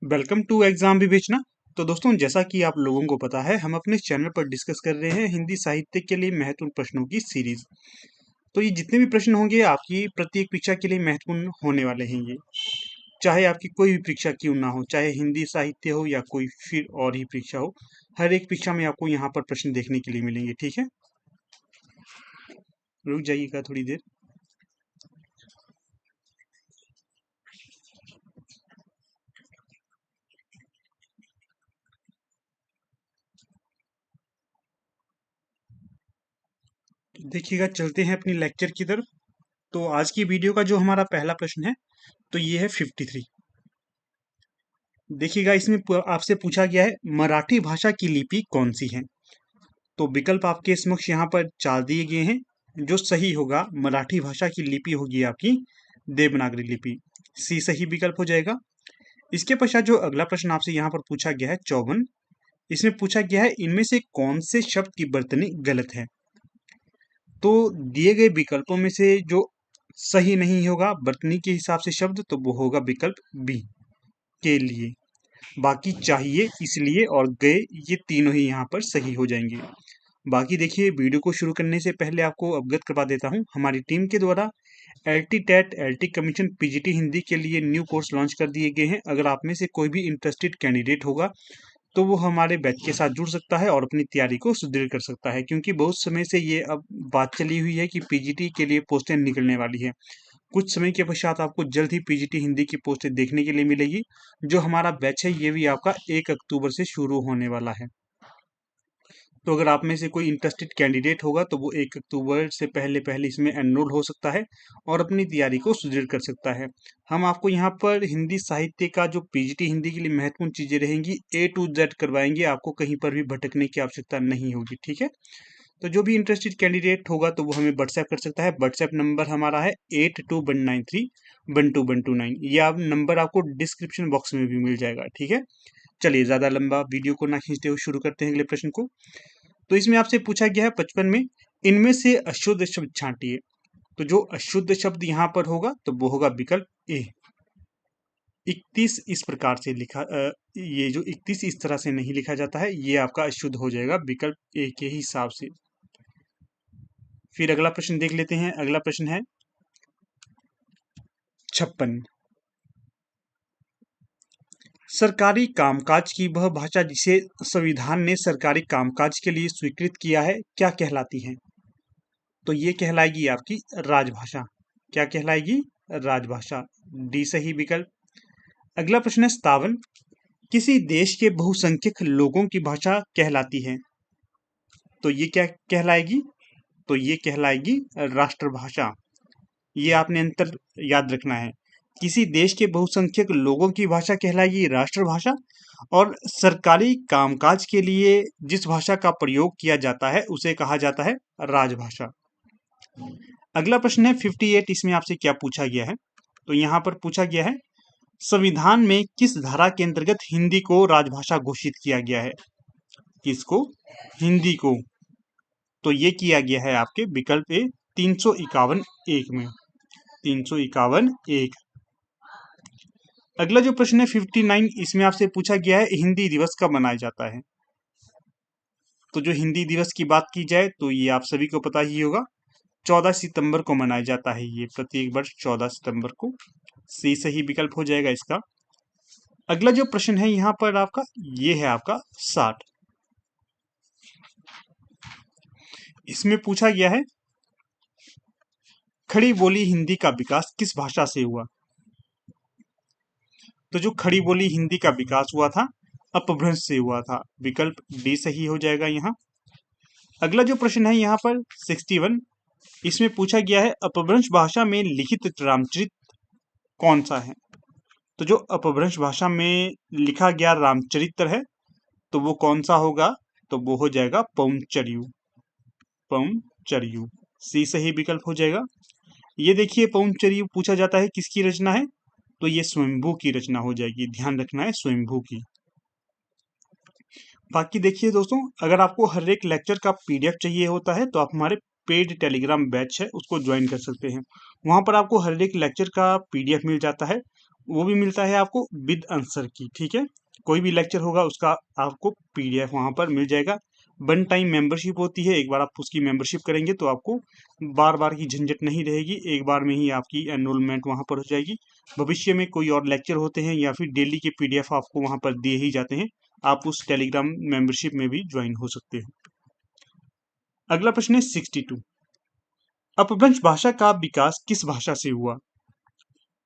Welcome to exam विवेचना। तो दोस्तों, जैसा कि आप लोगों को पता है, हम अपने चैनल पर डिस्कस कर रहे हैं हिंदी साहित्य के लिए महत्वपूर्ण प्रश्नों की सीरीज। तो ये जितने भी प्रश्न होंगे आपकी प्रत्येक परीक्षा के लिए महत्वपूर्ण होने वाले हैं। ये चाहे आपकी कोई भी परीक्षा क्यों ना हो, चाहे हिंदी साहित्य हो या कोई फिर और ही परीक्षा हो, हर एक परीक्षा में आपको यहाँ पर प्रश्न देखने के लिए मिलेंगे। ठीक है, रुक जाइएगा थोड़ी देर। देखिएगा, चलते हैं अपनी लेक्चर की तरफ। तो आज की वीडियो का जो हमारा पहला प्रश्न है, तो ये है 53। देखिएगा, इसमें आपसे पूछा गया है मराठी भाषा की लिपि कौन सी है। तो विकल्प आपके समक्ष यहाँ पर 4 दिए गए हैं। जो सही होगा, मराठी भाषा की लिपि होगी आपकी देवनागरी लिपि। सी सही विकल्प हो जाएगा। इसके पश्चात जो अगला प्रश्न आपसे यहाँ पर पूछा गया है 54, इसमें पूछा गया है इनमें से कौन से शब्द की वर्तनी गलत है। तो दिए गए विकल्पों में से जो सही नहीं होगा वर्तनी के हिसाब से शब्द, तो वो होगा विकल्प बी के लिए। बाकी चाहिए, इसलिए और गए, ये तीनों ही यहाँ पर सही हो जाएंगे। बाकी देखिए, वीडियो को शुरू करने से पहले आपको अवगत करवा देता हूँ, हमारी टीम के द्वारा LT TET LT commission PGT Hindi के लिए न्यू कोर्स लॉन्च कर दिए गए हैं। अगर आप में से कोई भी इंटरेस्टेड कैंडिडेट होगा तो वो हमारे बैच के साथ जुड़ सकता है और अपनी तैयारी को सुदृढ़ कर सकता है, क्योंकि बहुत समय से ये अब बात चली हुई है कि पीजीटी के लिए पोस्टें निकलने वाली है। कुछ समय के पश्चात आपको जल्द ही पीजीटी हिंदी की पोस्टें देखने के लिए मिलेगी। जो हमारा बैच है ये भी आपका 1 अक्टूबर से शुरू होने वाला है। तो अगर आप में से कोई इंटरेस्टेड कैंडिडेट होगा तो वो 1 अक्टूबर से पहले पहले इसमें एनरोल हो सकता है और अपनी तैयारी को सुदृढ़ कर सकता है। हम आपको यहाँ पर हिंदी साहित्य का जो पीजीटी हिंदी के लिए महत्वपूर्ण चीजें रहेंगी A to Z करवाएंगे, आपको कहीं पर भी भटकने की आवश्यकता नहीं होगी। ठीक है, तो जो भी इंटरेस्टेड कैंडिडेट होगा तो वो हमें व्हाट्सएप कर सकता है। व्हाट्सएप नंबर हमारा है 8219312129। ये आप नंबर आपको डिस्क्रिप्शन बॉक्स में भी मिल जाएगा। ठीक है, चलिए ज्यादा लंबा वीडियो को ना खींचते हुए शुरू करते हैं अगले प्रश्न को। तो इसमें आपसे पूछा गया है 55 में, इनमें से अशुद्ध शब्द छांटिए। तो जो अशुद्ध शब्द यहाँ पर होगा तो वो होगा विकल्प ए। 31 इस प्रकार से लिखा ये जो 31 इस तरह से नहीं लिखा जाता है, ये आपका अशुद्ध हो जाएगा विकल्प ए के हिसाब से। फिर अगला प्रश्न देख लेते हैं। अगला प्रश्न है 56। सरकारी कामकाज की वह भाषा जिसे संविधान ने सरकारी कामकाज के लिए स्वीकृत किया है क्या कहलाती है। तो ये कहलाएगी आपकी राजभाषा। क्या कहलाएगी? राजभाषा। डी सही विकल्प। अगला प्रश्न है 57। किसी देश के बहुसंख्यक लोगों की भाषा कहलाती है। तो ये क्या कहलाएगी? तो ये कहलाएगी राष्ट्रभाषा। ये आपने अंतर याद रखना है। किसी देश के बहुसंख्यक लोगों की भाषा कहलाएगी राष्ट्रभाषा, और सरकारी कामकाज के लिए जिस भाषा का प्रयोग किया जाता है उसे कहा जाता है राजभाषा। अगला प्रश्न है 58। इसमें आपसे क्या पूछा गया है? तो यहाँ पर पूछा गया है संविधान में किस धारा के अंतर्गत हिंदी को राजभाषा घोषित किया गया है। किसको? हिंदी को। तो ये किया गया है आपके विकल्प ए 351(1) में। 351(1). अगला जो प्रश्न है 59, इसमें आपसे पूछा गया है हिंदी दिवस कब मनाया जाता है। तो जो हिंदी दिवस की बात की जाए तो ये आप सभी को पता ही होगा, 14 सितंबर को मनाया जाता है ये प्रत्येक वर्ष 14 सितंबर को। सी सही विकल्प हो जाएगा इसका। अगला जो प्रश्न है यहाँ पर आपका, ये है आपका 60। इसमें पूछा गया है खड़ी बोली हिंदी का विकास किस भाषा से हुआ। तो जो खड़ी बोली हिंदी का विकास हुआ था अपभ्रंश से हुआ था। विकल्प डी सही हो जाएगा यहाँ। अगला जो प्रश्न है यहाँ पर 61, इसमें पूछा गया है अपभ्रंश भाषा में लिखित रामचरित कौन सा है। तो जो अपभ्रंश भाषा में लिखा गया रामचरित्र है तो वो कौन सा होगा। तो वो हो जाएगा पौंचर्यू। पौंचर्यू। सी सही विकल्प हो जाएगा। ये देखिए, पौंचर्यू पूछा जाता है किसकी रचना है। तो ये स्वयंभू की रचना हो जाएगी, ध्यान रखना है, स्वयंभू की। बाकी देखिए दोस्तों, अगर आपको हर एक लेक्चर का पीडीएफ चाहिए होता है तो आप हमारे पेड टेलीग्राम बैच है उसको ज्वाइन कर सकते हैं। वहां पर आपको हर एक लेक्चर का पीडीएफ मिल जाता है। वो भी मिलता है आपको विद आंसर की, ठीक है। कोई भी लेक्चर होगा उसका आपको पीडीएफ वहां पर मिल जाएगा। वन टाइम मेंबरशिप होती है, एक बार आप उसकी मेंबरशिप करेंगे तो आपको बार बार की झंझट नहीं रहेगी, एक बार में ही आपकी एनरोलमेंट वहां पर हो जाएगी। भविष्य में कोई और लेक्चर होते हैं या फिर डेली के पीडीएफ आपको वहां पर दिए ही जाते हैं, आप उस टेलीग्राम मेंबरशिप में भी ज्वाइन हो सकते हो। अगला प्रश्न है 62, अपभ्रंश भाषा का विकास किस भाषा से हुआ?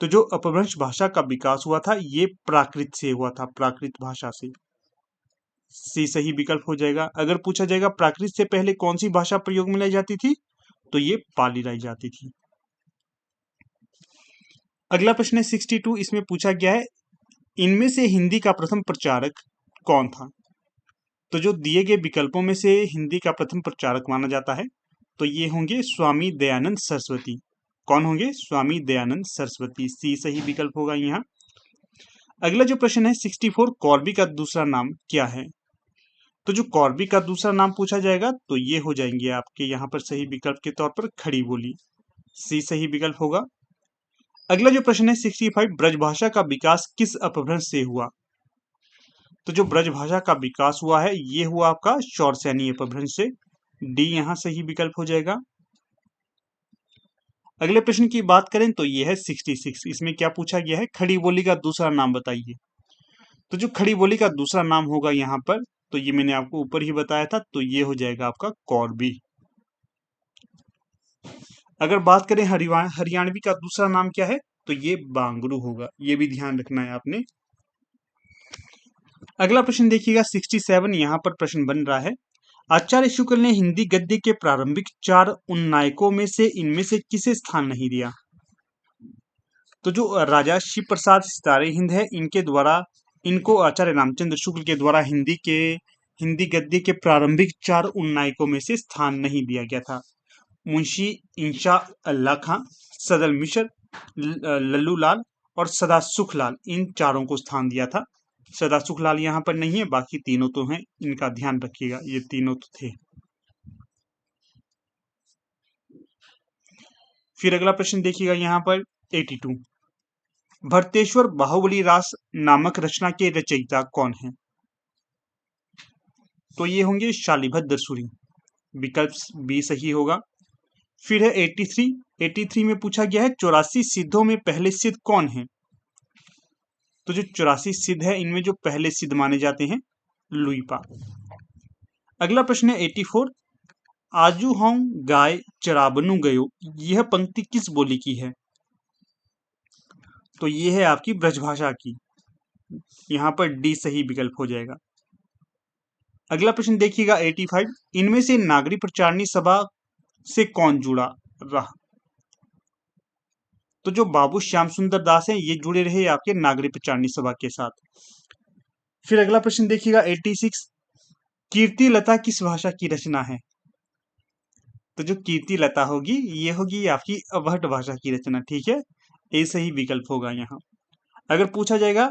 तो जो अपभ्रंश भाषा का विकास हुआ था ये प्राकृत से हुआ था, प्राकृत भाषा से। सी सही विकल्प हो जाएगा। अगर पूछा जाएगा प्राकृत से पहले कौन सी भाषा प्रयोग में लाई जाती थी, तो ये पाली लाई जाती थी। अगला प्रश्न है 62, इसमें पूछा गया है इनमें से हिंदी का प्रथम प्रचारक कौन था? तो जो दिए गए विकल्पों में से हिंदी का प्रथम प्रचारक माना जाता है तो ये होंगे स्वामी दयानंद सरस्वती। कौन होंगे? स्वामी दयानंद सरस्वती। सी सही विकल्प होगा यहाँ। अगला जो प्रश्न है 64, कौरवी का दूसरा नाम क्या है? तो जो कौरवी का दूसरा नाम पूछा जाएगा तो ये हो जाएंगे आपके यहाँ पर सही विकल्प के तौर पर खड़ी बोली। सी सही विकल्प होगा। अगला जो प्रश्न है 65, ब्रजभाषा का विकास किस अपभ्रंश से हुआ? तो जो ब्रजभाषा का विकास हुआ है ये हुआ आपका शौरसैनी अपभ्रंश से। डी यहाँ सही विकल्प हो जाएगा। अगले प्रश्न की बात करें तो ये है 66, इसमें क्या पूछा गया है? खड़ी बोली का दूसरा नाम बताइए। तो जो खड़ी बोली का दूसरा नाम होगा यहाँ पर, तो ये मैंने आपको ऊपर ही बताया था, तो ये हो जाएगा आपका कौरवी। अगर बात करें हरियाणवी का दूसरा नाम क्या है, तो ये बांगरू होगा, ये भी ध्यान रखना है आपने। अगला प्रश्न देखिएगा 67, यहाँ पर प्रश्न बन रहा है आचार्य शुक्ल ने हिंदी गद्य के प्रारंभिक 4 उन्नायकों में से इनमें से किसे स्थान नहीं दिया? तो जो राजा शिव प्रसाद सितारे हिंद है इनके द्वारा, इनको आचार्य रामचंद्र शुक्ल के द्वारा हिंदी गद्य के प्रारंभिक 4 उन्नायकों में से स्थान नहीं दिया गया था। मुंशी इंशा अल्लाह खां, सदल मिश्र, लल्लू लाल और सदा सुखलाल, इन चारों को स्थान दिया था। सदा सुखलाल यहाँ पर नहीं है, बाकी तीनों तो हैं, इनका ध्यान रखिएगा, ये तीनों तो थे। फिर अगला प्रश्न देखिएगा यहाँ पर 82, भरतेश्वर बाहुबली रास नामक रचना के रचयिता कौन है? तो ये होंगे शालिभद्र सूरी। विकल्प बी सही होगा। फिर है 83 में पूछा गया है 84 सिद्धों में पहले सिद्ध कौन है? तो जो 84 सिद्ध है इनमें जो पहले सिद्ध माने जाते हैं लुइपा। अगला प्रश्न है 84, आजू हम गाय चराबनु गयो, यह पंक्ति किस बोली की है? तो ये है आपकी ब्रजभाषा की, यहां पर डी सही विकल्प हो जाएगा। अगला प्रश्न देखिएगा 85, इनमें से नागरिक प्रचारणी सभा से कौन जुड़ा रहा? तो जो बाबू श्याम सुंदर दास हैं ये जुड़े रहे आपके नागरिक प्रचारणी सभा के साथ। फिर अगला प्रश्न देखिएगा 86, कीर्ति लता किस भाषा की रचना है? तो जो कीर्ति लता होगी ये होगी आपकी अवहट भाषा की रचना, ठीक है, ये सही विकल्प होगा यहाँ। अगर पूछा जाएगा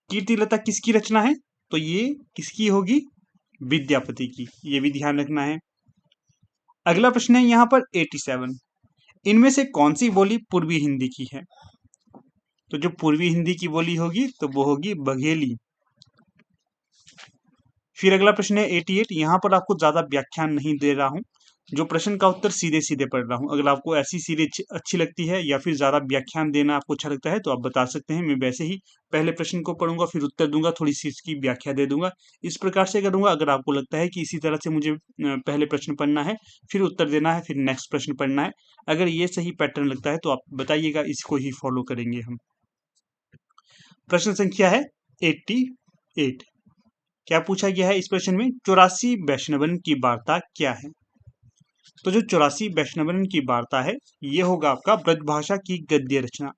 कीर्ति लता किसकी रचना है, तो ये किसकी होगी? विद्यापति की, ये भी ध्यान रखना है। अगला प्रश्न है यहाँ पर 87, इनमें से कौन सी बोली पूर्वी हिंदी की है? तो जो पूर्वी हिंदी की बोली होगी तो वो होगी बघेली। फिर अगला प्रश्न है 88, यहाँ पर आपको ज्यादा व्याख्यान नहीं दे रहा हूं, जो प्रश्न का उत्तर सीधे सीधे पढ़ रहा हूं। अगर आपको ऐसी सीरीज अच्छी लगती है या फिर ज्यादा व्याख्यान देना आपको अच्छा लगता है तो आप बता सकते हैं, मैं वैसे ही पहले प्रश्न को पढ़ूंगा फिर उत्तर दूंगा, थोड़ी सी इसकी व्याख्या दे दूंगा, इस प्रकार से करूंगा। अगर आपको लगता है कि इसी तरह से मुझे पहले प्रश्न पढ़ना है फिर उत्तर देना है फिर नेक्स्ट प्रश्न पढ़ना है, अगर ये सही पैटर्न लगता है तो आप बताइएगा, इसको ही फॉलो करेंगे हम। प्रश्न संख्या है 88, क्या पूछा गया है इस प्रश्न में? 84 वैष्णवन की वार्ता क्या है? तो जो 84 वैष्णवन की वार्ता है ये होगा आपका ब्रजभाषा की गद्य रचना।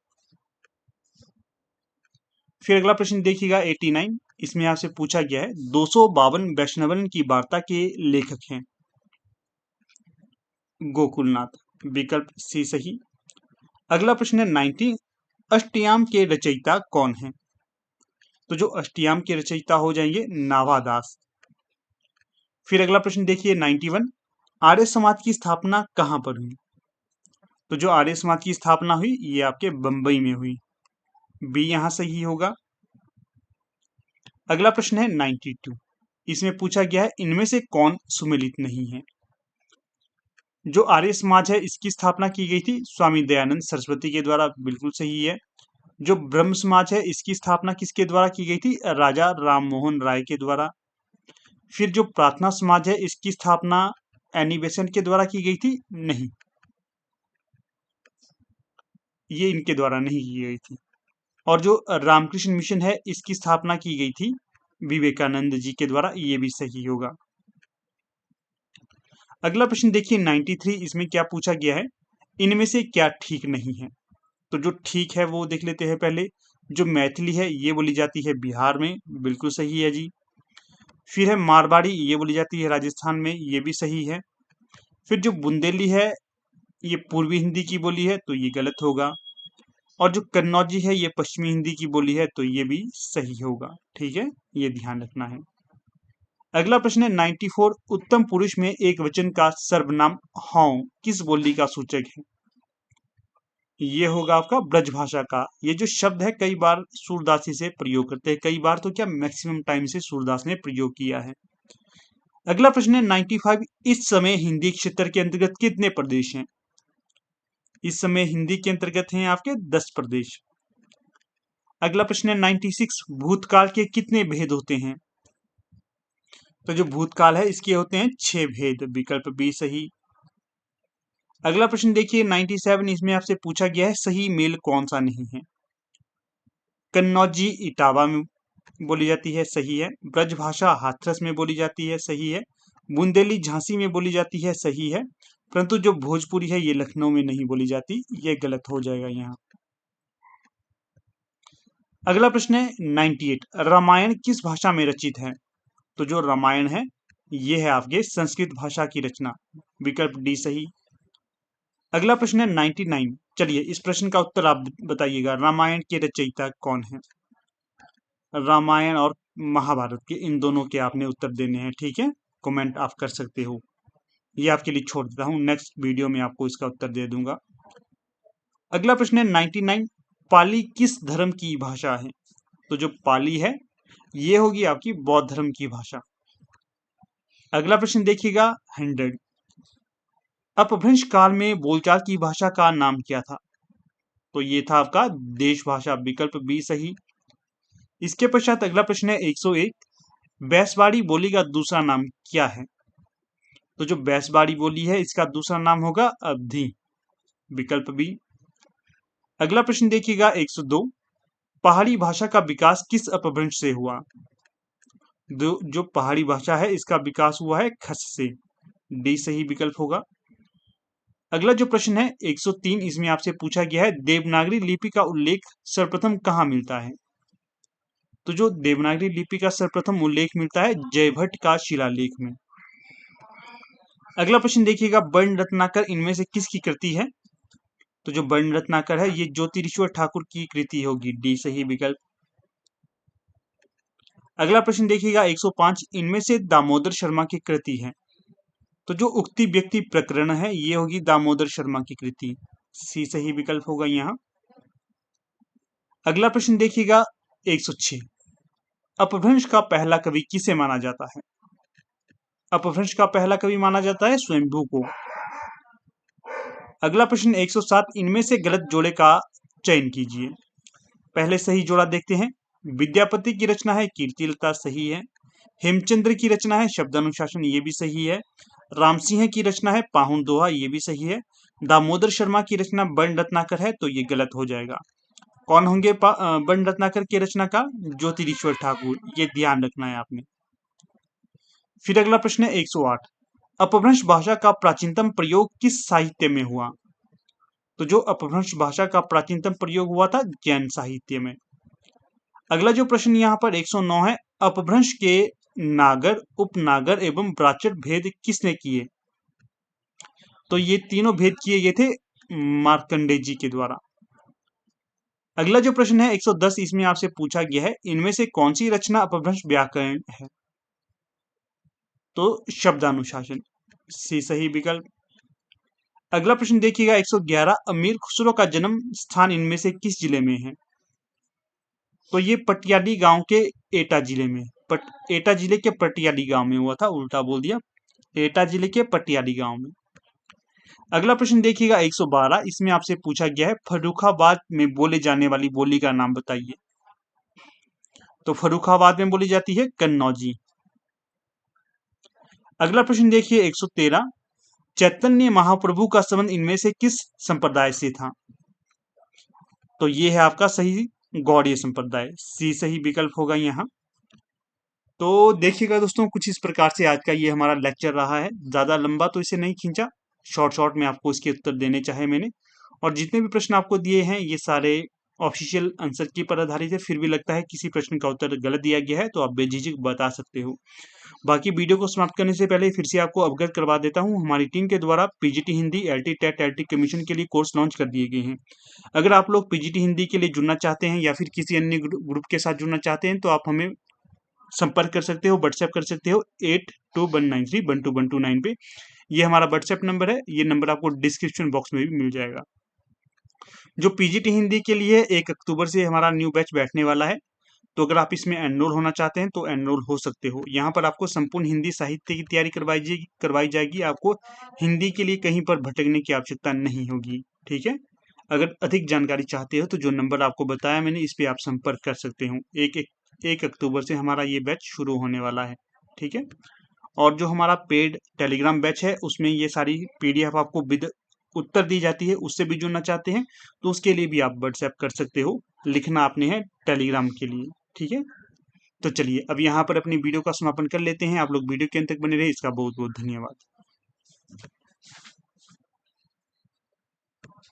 फिर अगला प्रश्न देखिएगा 89, इसमें आपसे पूछा गया है 252 वैष्णवन की वार्ता के लेखक हैं? गोकुलनाथ। विकल्प सी सही। अगला प्रश्न है 90, अष्टयाम के रचयिता कौन है? तो जो अष्टयाम के रचयिता हो जाएंगे नाभादास। फिर अगला प्रश्न देखिए 91, आर्य समाज की स्थापना कहां पर हुई? तो जो आर्य समाज की स्थापना हुई ये आपके बंबई में हुई। बी यहां सही होगा। अगला प्रश्न है 92। इसमें पूछा गया है इनमें से कौन सुमेलित नहीं है। जो आर्य समाज है इसकी स्थापना की गई थी स्वामी दयानंद सरस्वती के द्वारा, बिल्कुल सही है। जो ब्रह्म समाज है इसकी स्थापना किसके द्वारा की गई थी, राजा राम मोहन राय के द्वारा। फिर जो प्रार्थना समाज है इसकी स्थापना एनी बेसेंट के द्वारा की गई थी, नहीं, ये इनके द्वारा नहीं की गई थी। और जो रामकृष्ण मिशन है इसकी स्थापना की गई थी विवेकानंद जी के द्वारा, ये भी सही होगा। अगला प्रश्न देखिए 93। इसमें क्या पूछा गया है, इनमें से क्या ठीक नहीं है। तो जो ठीक है वो देख लेते हैं पहले। जो मैथिली है ये बोली जाती है बिहार में, बिल्कुल सही है जी। फिर है मारवाड़ी, ये बोली जाती है राजस्थान में, ये भी सही है। फिर जो बुंदेली है ये पूर्वी हिंदी की बोली है, तो ये गलत होगा। और जो कन्नौजी है ये पश्चिमी हिंदी की बोली है, तो ये भी सही होगा। ठीक है, ये ध्यान रखना है। अगला प्रश्न है 94। उत्तम पुरुष में एक वचन का सर्वनाम हौ किस बोली का सूचक है। ये होगा आपका ब्रजभाषा का। ये जो शब्द है कई बार सूरदासी से प्रयोग करते हैं, कई बार तो क्या मैक्सिमम टाइम से सूरदास ने प्रयोग किया है। अगला प्रश्न है 95। इस समय हिंदी क्षेत्र के अंतर्गत कितने प्रदेश हैं। इस समय हिंदी के अंतर्गत हैं आपके 10 प्रदेश। अगला प्रश्न है 96। भूतकाल के कितने भेद होते हैं। तो जो भूतकाल है इसके होते हैं 6 भेद, विकल्प बी सही। अगला प्रश्न देखिए 97। इसमें आपसे पूछा गया है सही मेल कौन सा नहीं है। कन्नौजी इटावा में बोली जाती है, सही है। ब्रजभाषा हाथरस में बोली जाती है, सही है। बुंदेली झांसी में बोली जाती है, सही है। परंतु जो भोजपुरी है ये लखनऊ में नहीं बोली जाती, ये गलत हो जाएगा यहाँ। अगला प्रश्न है 98। रामायण किस भाषा में रचित है। तो जो रामायण है ये है आपके संस्कृत भाषा की रचना, विकल्प डी सही। अगला प्रश्न है 99। चलिए इस प्रश्न का उत्तर आप बताइएगा, रामायण के रचयिता कौन है। रामायण और महाभारत के इन दोनों के आपने उत्तर देने हैं, ठीक है। कमेंट आप कर सकते हो, ये आपके लिए छोड़ देता हूं, नेक्स्ट वीडियो में आपको इसका उत्तर दे दूंगा। अगला प्रश्न है 99। पाली किस धर्म की भाषा है। तो जो पाली है ये होगी आपकी बौद्ध धर्म की भाषा। अगला प्रश्न देखिएगा 100। अपभ्रंश काल में बोलचाल की भाषा का नाम क्या था। तो ये था आपका देश भाषा, विकल्प बी सही। इसके पश्चात अगला प्रश्न है 101। बैसवाड़ी बोली का दूसरा नाम क्या है। तो जो बैसवाड़ी बोली है इसका दूसरा नाम होगा अवधी, विकल्प बी। अगला प्रश्न देखिएगा 102। पहाड़ी भाषा का विकास किस अपभ्रंश से हुआ। जो पहाड़ी भाषा है इसका विकास हुआ है खस से, डी सही विकल्प होगा। अगला जो प्रश्न है 103। इसमें आपसे पूछा गया है देवनागरी लिपि का उल्लेख सर्वप्रथम कहाँ मिलता है। तो जो देवनागरी लिपि का सर्वप्रथम उल्लेख मिलता है जयभट्ट का शिलालेख में। अगला प्रश्न देखिएगा बर्ण रत्नाकर इनमें से किसकी कृति है। तो जो बर्ण रत्नाकर है ये ज्योतिरीश्वर ठाकुर की कृति होगी, डी सही विकल्प। अगला प्रश्न देखिएगा 105। इनमें से दामोदर शर्मा की कृति है। तो जो उक्ति व्यक्ति प्रकरण है ये होगी दामोदर शर्मा की कृति, सी सही विकल्प होगा यहाँ। अगला प्रश्न देखिएगा 106। अपभ्रंश का पहला कवि किसे माना जाता है। अपभ्रंश का पहला कवि माना जाता है स्वयंभू को। अगला प्रश्न 107। इनमें से गलत जोड़े का चयन कीजिए। पहले सही जोड़ा देखते हैं। विद्यापति की रचना है कीर्तिलता, सही है। हेमचंद्र की रचना है शब्दानुशासन, ये भी सही है। रामसिंह की रचना है पाहुन दोहा, ये भी सही है। दामोदर शर्मा की रचना बर्ण रत्नाकर है, तो ये गलत हो जाएगा। कौन होंगे बर्ण रत्नाकर की रचना का, ज्योतिरीश्वर ठाकुर, ये ध्यान रखना है आपने। फिर अगला प्रश्न है 108। अपभ्रंश भाषा का प्राचीनतम प्रयोग किस साहित्य में हुआ। तो जो अपभ्रंश भाषा का प्राचीनतम प्रयोग हुआ था जैन साहित्य में। अगला जो प्रश्न यहाँ पर 109 है, अपभ्रंश के नागर, उपनागर एवं ब्राचट भेद किसने किए। तो ये तीनों भेद किए गए थे मार्कंडे जी के द्वारा। अगला जो प्रश्न है 110। इसमें आपसे पूछा गया है इनमें से कौन सी रचना अपभ्रंश व्याकरण है। तो शब्दानुशासन, सी सही विकल्प। अगला प्रश्न देखिएगा 111। अमीर खुसरो का जन्म स्थान इनमें से किस जिले में है। तो ये पटियाली गांव के एटा जिले में, एटा जिले के पटियाली गांव में हुआ था, उल्टा बोल दिया, एटा जिले के पटियाली गांव में। अगला प्रश्न देखिएगा 112, इसमें आपसे पूछा गया है फर्रुखाबाद में बोले जाने वाली बोली का नाम बताइए। तो फर्रुखाबाद में बोली जाती है कन्नौजी। अगला प्रश्न देखिए 113, चैतन्य महाप्रभु का संबंध इनमें से किस संप्रदाय से था? तो ये है आपका सही गौड़ीय संप्रदाय, सी सही विकल्प होगा यहाँ। तो देखिएगा दोस्तों, कुछ इस प्रकार से आज का ये हमारा लेक्चर रहा है। ज्यादा लंबा तो इसे नहीं खींचा, शॉर्ट शॉर्ट में आपको इसके उत्तर देने चाहे मैंने। और जितने भी प्रश्न आपको दिए हैं ये सारे ऑफिशियल आंसर की पर आधारित है। फिर भी लगता है किसी प्रश्न का उत्तर गलत दिया गया है तो आप बेझिझक बता सकते हो। बाकी वीडियो को समाप्त करने से पहले फिर से आपको अवगत करवा देता हूं, हमारी टीम के द्वारा PGT Hindi, LT TET, LT commission के लिए कोर्स लॉन्च कर दिए गए हैं। अगर आप लोग पीजीटी हिंदी के लिए जुड़ना चाहते हैं या फिर किसी अन्य ग्रुप के साथ जुड़ना चाहते हैं तो आप हमें संपर्क कर सकते हो, व्हाट्सएप कर सकते हो 8219312129 पे। ये हमारा व्हाट्सएप नंबर है, ये नंबर आपको डिस्क्रिप्शन बॉक्स में भी मिल जाएगा। जो पीजीटी हिंदी के लिए 1 अक्टूबर से हमारा न्यू बैच बैठने वाला है, तो अगर आप इसमें एनरोल होना चाहते हैं तो एनरोल हो सकते हो। यहाँ पर आपको संपूर्ण हिंदी साहित्य की तैयारी करवाई जाएगी। आपको हिंदी के लिए कहीं पर भटकने की आवश्यकता नहीं होगी, ठीक है। अगर अधिक जानकारी चाहते हो तो जो नंबर आपको बताया मैंने, इस पे आप संपर्क कर सकते हो। 1 अक्टूबर से हमारा ये बैच शुरू होने वाला है, ठीक है। और जो हमारा पेड टेलीग्राम बैच है उसमें ये सारी पीडीएफ आपको विद उत्तर दी जाती है। उससे भी जुड़ना चाहते हैं तो उसके लिए भी आप व्हाट्सएप कर सकते हो, लिखना आपने है टेलीग्राम के लिए, ठीक है। तो चलिए अब यहाँ पर अपनी वीडियो का समापन कर लेते हैं। आप लोग वीडियो के अंत तक बने रहे, इसका बहुत बहुत धन्यवाद।